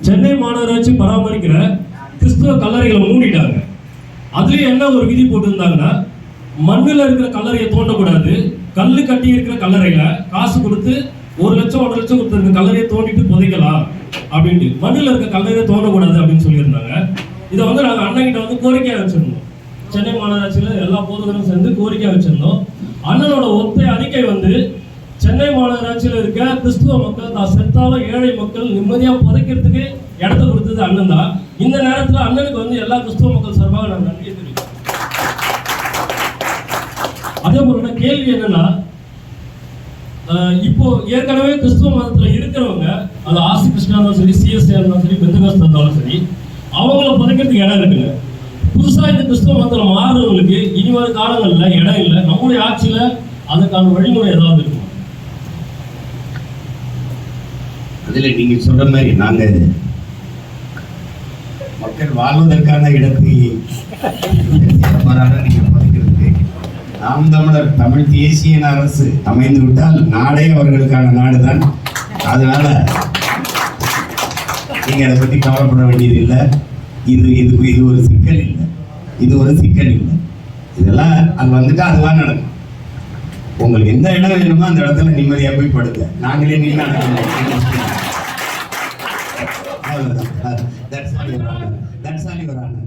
சென்னை மாநகராட்சி பராமரிக்கிற கிறிஸ்துவ கல்லறைகளை மூடிட்டாங்க. அதுலயும் என்ன ஒரு விதி போட்டிருந்தாங்கன்னா, மண்ணில் இருக்கிற கல்லறையை தோண்டக்கூடாது, கல்லு கட்டி இருக்கிற கல்லறையில காசு கொடுத்து 1 லட்சம் 1.5 லட்சம் கொடுத்துருக்க கல்லறையை தோண்டிட்டு புதைக்கலாம் அப்படின்ட்டு, மண்ணில் இருக்க கல்லறையை தோண்டக்கூடாது அப்படின்னு சொல்லியிருந்தாங்க. இதை வந்து நாங்கள் அண்ணன்கிட்ட வந்து கோரிக்கையாக வச்சிருந்தோம். சென்னை மாநகராட்சியில் எல்லா போதகரும் சேர்ந்து கோரிக்கையாக வச்சிருந்தோம். அண்ணனோட ஒத்தை அறிக்கை வந்து, சென்னை மாநகராட்சியில் இருக்க கிறிஸ்துவ மக்கள் தான் செத்தாலும் ஏழை மக்கள் நிம்மதியாக புதைக்கிறதுக்கு இடத்த கொடுத்தது அண்ணன் தான். இந்த நேரத்தில் அண்ணனுக்கு வந்து எல்லா கிறிஸ்துவ மக்கள் சார்பாக நான் நன்றி தெரிவிக்கிறேன். அதே போல கேள்வி என்னன்னா, இப்போ ஏற்கனவே கிறிஸ்துவ மதத்துல இருக்கிறவங்க, அது ஆசி கிருஷ்ணா இருந்தாலும் சரி, சிஎஸ்ஐ இருந்தாலும் சரி, பெந்தகாஸ்தா இருந்தாலும் சரி, அவங்கள புதைக்கிறதுக்கு இடம் இருக்குங்க. புதுசா இந்த கிறிஸ்துவ மதத்துல மாறுறவங்களுக்கு இனி வரும் காலங்கள்ல இடம் இல்லை. நம்முடைய ஆட்சியில அதுக்கான வழிமுறை ஏதாவது இருக்கும்? அதுல நீங்க சொல்ற மாதிரி நாங்க மக்கள் வாழ்வதற்கான இடத்தை நீங்க புதைக்கிறதுக்கு நாம் தமிழர் தமிழ் தேசிய அரசு அமைந்து விட்டால் நாடே அவர்களுக்கான நாடுதான். அதனால நீங்க அதை பத்தி கவலைப்பட வேண்டியது இல்லை. இது ஒரு சிக்கல் இல்லை, இது ஒரு சிக்கல் இல்லை. இதெல்லாம் அது வந்துட்டு அதெல்லாம் நடக்கும். உங்களுக்கு எந்த இடம் வேணுமோ அந்த இடத்துல நிம்மதியா போய் படுங்க. நாங்களே நீங்க அவ்வளவுதான். That's all your honor.